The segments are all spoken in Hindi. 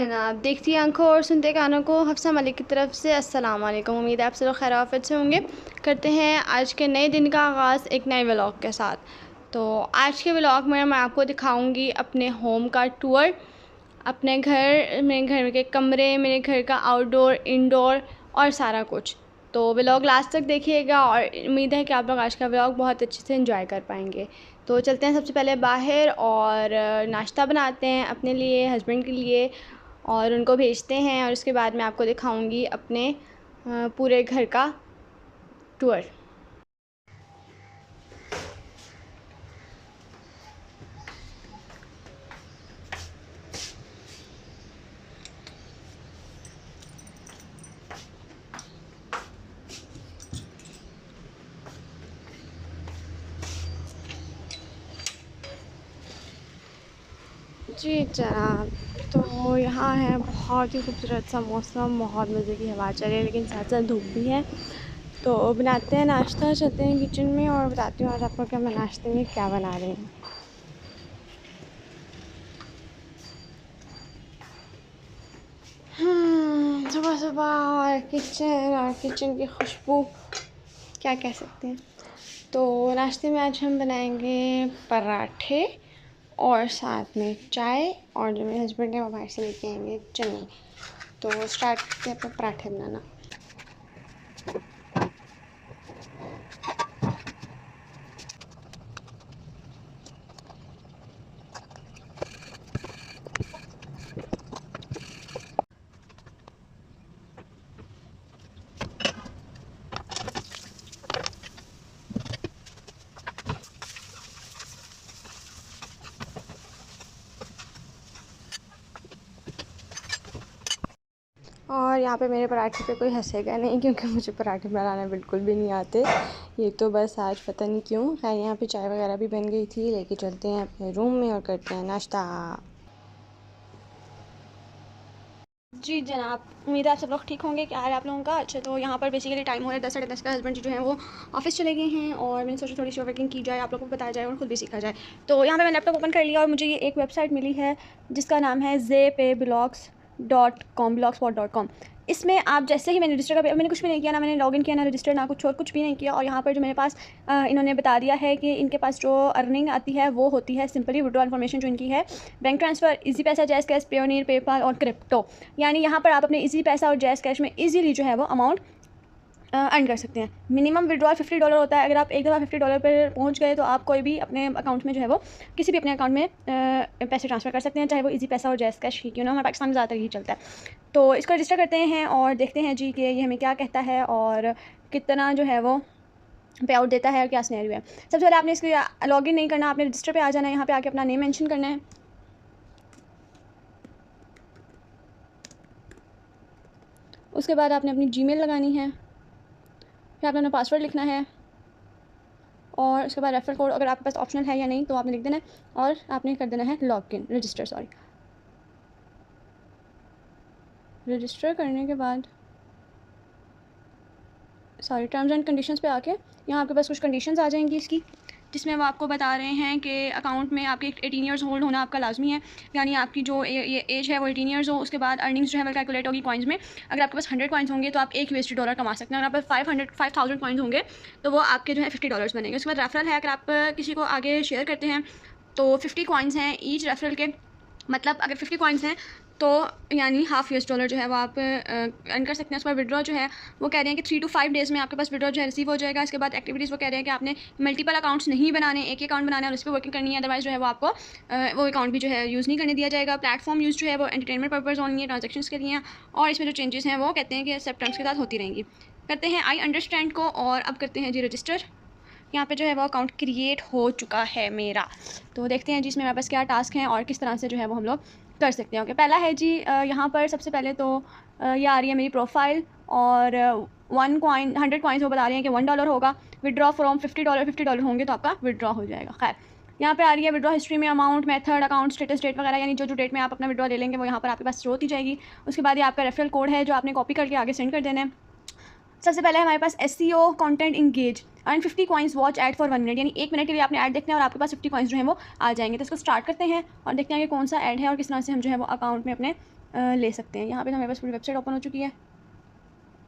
जनाब, देखती आंखों और सुनते कानों को हफ्सा मलिक की तरफ से अस्सलाम वालेकुम। उम्मीद है आप सब खैर आफियत से होंगे। करते हैं आज के नए दिन का आगाज़ एक नए व्लॉग के साथ। तो आज के व्लॉग में मैं आपको दिखाऊंगी अपने होम का टूर, अपने घर, मेरे घर के कमरे, मेरे घर का आउटडोर, इंडोर और सारा कुछ। तो व्लॉग लास्ट तक देखिएगा और उम्मीद है कि आप लोग आज का व्लॉग बहुत अच्छे से एंजॉय कर पाएंगे। तो चलते हैं सबसे पहले बाहर और नाश्ता बनाते हैं अपने लिए, हस्बैंड के लिए, और उनको भेजते हैं और उसके बाद मैं आपको दिखाऊंगी अपने पूरे घर का टूर। जी जनाब, तो यहाँ है बहुत ही खूबसूरत सा मौसम, बहुत मज़े की हवा चल रही है, लेकिन साथ साथ धूप भी है। तो बनाते हैं नाश्ता, चलते हैं किचन में और बताती हूँ आज आपको कि मैं नाश्ते में क्या बना रही हूँ। सुबह सुबह और किचन की खुशबू, क्या कह सकते हैं। तो नाश्ते में आज हम बनाएंगे पराठे और साथ में चाय, और जो मेरे हस्बैंड हैं वो बाहर से लेके आएंगे चने। तो स्टार्ट करते हैं अपने पराठे बनाना। और यहाँ पे मेरे पराठे पे कोई हंसेगा नहीं, क्योंकि मुझे पराठे बनाना बिल्कुल भी नहीं आते। ये तो बस आज पता नहीं क्यों। खैर यहाँ पे चाय वगैरह भी बन गई थी, लेके चलते हैं अपने रूम में और करते हैं नाश्ता। जी जनाब, उम्मीद है आप सब लोग ठीक होंगे। क्या हाल है आप लोगों का? अच्छा, तो यहाँ पर बेसिकली टाइम हो रहा है 10 साढ़े 10 का। हस्बैंड जी जो है वो ऑफिस चले गए हैं और मैंने सोचा थोड़ी सी वर्किंग की जाए, आप लोगों को बताया जाए और ख़ुद भी सीखा जाए। तो यहाँ पे मैं लैपटॉप ओपन कर लिया और मुझे ये एक वेबसाइट मिली है जिसका नाम है zpayblocks.com। इसमें आप जैसे ही मैंने रजिस्टर मैंने कुछ भी नहीं किया, ना मैंने लॉगिन किया, ना रजिस्टर, ना कुछ और कुछ भी नहीं किया। और यहाँ पर जो मेरे पास इन्होंने बता दिया है कि इनके पास जो अर्निंग आती है वो होती है सिंपली विड्रॉ इन्फॉर्मेशन जो इनकी है, बैंक ट्रांसफ़र, इजी पैसा, जैज़ कैश, पेयोनियर, पेपाल और क्रिप्टो। यानी यहाँ पर आप अपने इजी पैसा और जैज़ कैश में इजीली जो है वो अमाउंट अर्न कर सकते हैं। मिनिमम विड्रॉल $50 होता है। अगर आप एक दफ़ा $50 पर पहुंच गए तो आप कोई भी अपने अकाउंट में जो है वो किसी भी अपने अकाउंट में पैसे ट्रांसफ़र कर सकते हैं, चाहे वो इजी पैसा और जैज़ कैश ही क्यों ना। हमारे पाकिस्तान में ज़्यादातर यही चलता है। तो इसको रजिस्टर करते हैं और देखते हैं जी कि ये हमें क्या कहता है और कितना जो है वो पे आउट देता है और क्या सिनेरियो है। सबसे पहले आपने इसके लॉगिन नहीं करना, आपने रजिस्टर पे आ जाना है। यहाँ पे आके अपना नेम मेंशन करना है। उसके बाद आपने अपनी जीमेल लगानी है, फिर आपने अपना पासवर्ड लिखना है और उसके बाद रेफरल कोड अगर आपके पास ऑप्शनल है या नहीं तो आपने लिख देना है और आपने कर देना है लॉगिन, रजिस्टर करने के बाद टर्म्स एंड कंडीशंस पे आके यहाँ आपके पास कुछ कंडीशंस आ जाएंगी इसकी, जिसमें वो आपको बता रहे हैं कि अकाउंट में आपके 18 ईयर्स ओल्ड होना आपका लाजमी है। यानी आपकी जो ये एज है वो 18 ईयर्स हो। उसके बाद अर्निंग्स जो है वो कैलकुलेट होगी कॉइन्स में। अगर आपके पास 100 कॉइन्स होंगे तो आप $1 कमा सकते हैं। अगर आपके पास 5000 कॉइन्स होंगे तो वो आपके जो है $50 बनेंगे। उसके बाद रेफरल है, अगर आप किसी को आगे शेयर करते हैं तो 50 कॉइन्स हैं ईच रेफरल के। मतलब अगर 50 कॉइन्स हैं तो यानी $1/2 जो है वो आप अर्न कर सकते हैं। उसके बाद विड्रॉ जो है वो कह रहे हैं कि 3 to 5 डेज़ में आपके पास विड्रॉ जो है रिसीव हो जाएगा। इसके बाद एक्टिविटीज़ वो कह रहे हैं कि आपने मल्टीपल अकाउंट्स नहीं बनाने, एक ही अकाउंट बनाना है और उस पर वर्किंग करनी है। अदरवाइज़ जो है वो आपको वो अकाउंट भी जो है यूज़ नहीं करने दिया जाएगा। प्लेटफॉर्म यूज़ जो है वो एंटरटेनमेंट पर्पज़ ओनली है, ट्रांजेक्शन्स के लिए हैं। और इसमें जो चेंजेस हैं वो कहते हैं कि सब टर्म्स के साथ होती रहेंगी। करते हैं आई अंडरस्टैंड को और अब करते हैं जी रजिस्टर। यहाँ पे जो है वो अकाउंट क्रिएट हो चुका है मेरा। तो देखते हैं जी इसमें हमारे पास क्या टास्क हैं और किस तरह से जो है वो हम लोग कर सकते हैं। ओके, पहला है जी यहाँ पर सबसे पहले तो ये आ रही है मेरी प्रोफाइल और 100 कॉइन्स वो बता रहे हैं कि $1 होगा। विड्रॉ फ्रॉम $50 होंगे तो आपका विड्रॉ हो जाएगा। खैर, यहाँ पे आ रही है विड्रॉ हिस्ट्री में amount, method, account status, date वगैरह, यानी जो डेट में आप अपना विड्रॉ ले लेंगे वो यहाँ पर आपके पास शो होती जाएगी। उसके बाद ये आपका रेफरल कोड है जो आपने कॉपी करके आगे सेंड कर देना है। सबसे पहले हमारे पास SEO content engage and 50 coins watch add for 1 minute, यानी 1 मिनट के लिए आपने ऐड देखना है और आपके पास 50 कॉइन्स जो है वो आ जाएंगे। तो इसको स्टार्ट करते हैं और देखते हैं कि कौन सा ऐड है और किस तरह से हम जो है वो अकाउंट में अपने ले सकते हैं। यहाँ पे हमारे पास पूरी वेबसाइट ओपन हो चुकी है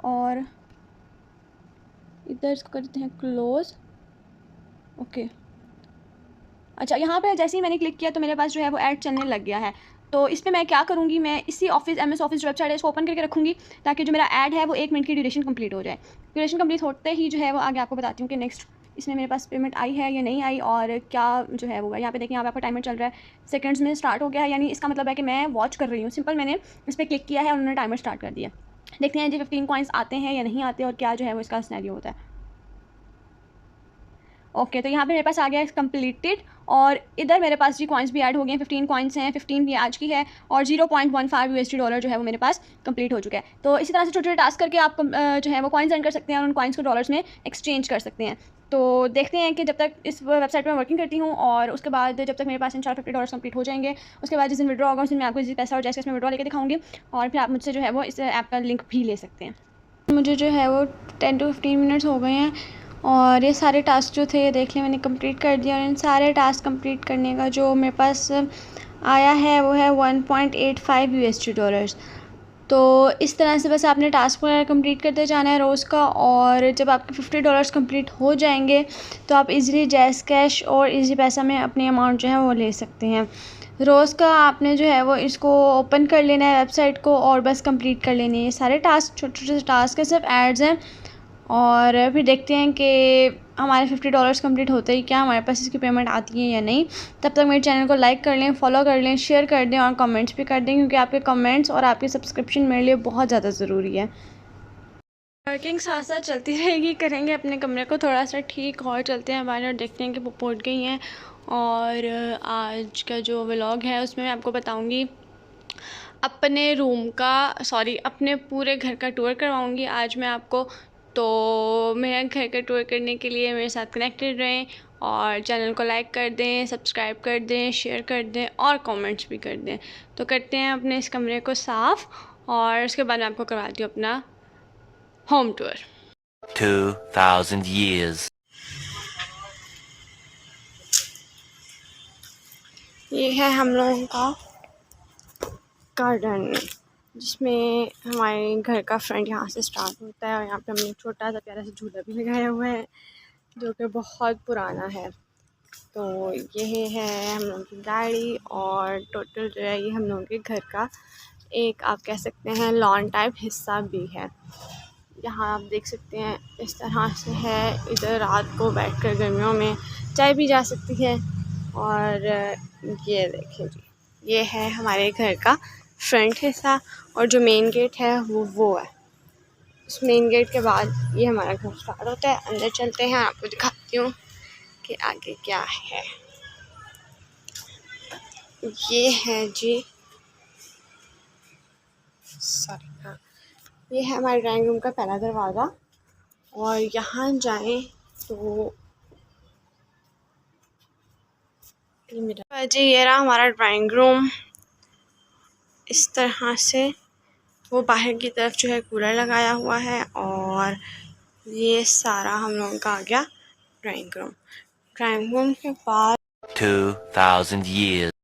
और इधर इसको करते हैं क्लोज़। ओके, अच्छा यहाँ पे जैसे ही मैंने क्लिक किया तो मेरे पास जो है वो ऐड चलने लग गया है। तो इस पर मैं क्या करूँगी, मैं इसी ऑफिस MS ऑफिस जो वेबसाइट है इसको ओपन करके रखूँगी ताकि जो मेरा ऐड है वो 1 मिनट की ड्यूरेशन कंप्लीट हो जाए। ड्यूरेशन कंप्लीट होते ही जो है वो आगे आपको बताती हूँ कि नेक्स्ट इसमें मेरे पास पेमेंट आई है या नहीं आई और क्या जो है वो यहाँ पे देखिए, यहाँ पे आपका टाइमर चल रहा है, सेकंड्स में स्टार्ट हो गया है, यानी इसका मतलब है कि मैं वॉच कर रही हूँ। सिंपल मैंने इस पर क्लिक किया है और उन्होंने टाइमर स्टार्ट कर दिया। देखते हैं जी 15 कॉइन्स आते हैं या नहीं आते और क्या जो है वो इसका सिनेरियो होता है। ओके, तो यहाँ पे मेरे पास आ गया है कंप्लीटेड और इधर मेरे पास जी कॉइन्स भी ऐड हो गए हैं। 15 कॉइन्स हैं, 15 भी आज की है और 0.15 USD डॉलर जो है वो मेरे पास कंप्लीट हो चुका है। तो इसी तरह से छोटे छोटे टास्क करके आप जो है वो कॉइन्स अर्न कर सकते हैं और उन कॉइन्स को डॉलर्स में एक्सचेंज कर सकते हैं। तो देखते हैं कि जब तक इस वेबसाइट पर वर्किंग करती हूँ और उसके बाद जब तक मेरे पास इंशाल्लाह $50 कंप्लीट हो जाएंगे, उसके बाद जिस दिन विड्रॉ होगा उस दिन मैं आपको इसी पैसा और जैसे इसमें विड्रॉ लेके दिखाऊंगी और फिर आप मुझसे जो है वो इस ऐप का लिंक भी ले सकते हैं। मुझे जो है वो 10 to 15 मिनट्स हो गए हैं और ये सारे टास्क जो थे ये देख लें मैंने कंप्लीट कर दिया और इन सारे टास्क कंप्लीट करने का जो मेरे पास आया है वो है 1.85 USD डॉलर्स। तो इस तरह से बस आपने टास्क वगैरह कंप्लीट करते जाना है रोज़ का और जब आपके $50 कंप्लीट हो जाएंगे तो आप इजीली जैज़ कैश और इजी पैसा में अपनी अमाउंट जो है वो ले सकते हैं। रोज़ का आपने जो है वो इसको ओपन कर लेना है वेबसाइट को और बस कंप्लीट कर लेनी है। ये सारे टास्क छोटे छोटे टास्क है, सिर्फ एड्स हैं और फिर देखते हैं कि हमारे $50 कंप्लीट होते ही क्या हमारे पास इसकी पेमेंट आती है या नहीं। तब तक मेरे चैनल को लाइक कर लें, फॉलो कर लें, शेयर कर दें और कमेंट्स भी कर दें क्योंकि आपके कमेंट्स और आपकी सब्सक्रिप्शन मेरे लिए बहुत ज़्यादा ज़रूरी है। वर्किंग साथ साथ चलती रहेगी, करेंगे अपने कमरे को थोड़ा सा ठीक और चलते हैं बाहर और देखते हैं कि वो पहुँच गई हैं। और आज का जो व्लॉग है उसमें मैं आपको बताऊँगी अपने रूम का अपने पूरे घर का टूर करवाऊँगी आज मैं आपको। तो मेरे घर का टूर करने के लिए मेरे साथ कनेक्टेड रहें और चैनल को लाइक कर दें, सब्सक्राइब कर दें, शेयर कर दें और कमेंट्स भी कर दें। तो करते हैं अपने इस कमरे को साफ़ और उसके बाद मैं आपको करवाती हूँ अपना होम टूर। 2000 years. ये है हम लोगों का गार्डन जिसमें हमारे घर का फ्रंट यहाँ से स्टार्ट होता है और यहाँ पे हमने छोटा सा प्यारा सा झूला भी लगाया हुआ है जो कि बहुत पुराना है। तो ये है हम लोगों की गाड़ी और टोटल जो है ये हम लोगों के घर का एक आप कह सकते हैं लॉन टाइप हिस्सा भी है। यहाँ आप देख सकते हैं इस तरह से है, इधर रात को बैठकर गर्मियों में चाय भी जा सकती है। और ये देखिए जी, ये है हमारे घर का फ्रंट हिस्सा और जो मेन गेट है वो है। उस मेन गेट के बाद ये हमारा घर स्टार्ट होता है। अंदर चलते हैं, आपको दिखाती हूँ कि आगे क्या है। ये है जी हाँ, ये है हमारे ड्राइंग रूम का पहला दरवाज़ा और यहाँ जाएं तो जी ये रहा हमारा ड्राइंग रूम। इस तरह से वो बाहर की तरफ जो है कूलर लगाया हुआ है और ये सारा हम लोगों का आ गया ड्राइंग रूम। ड्राइंग रूम के बाद 2000 years.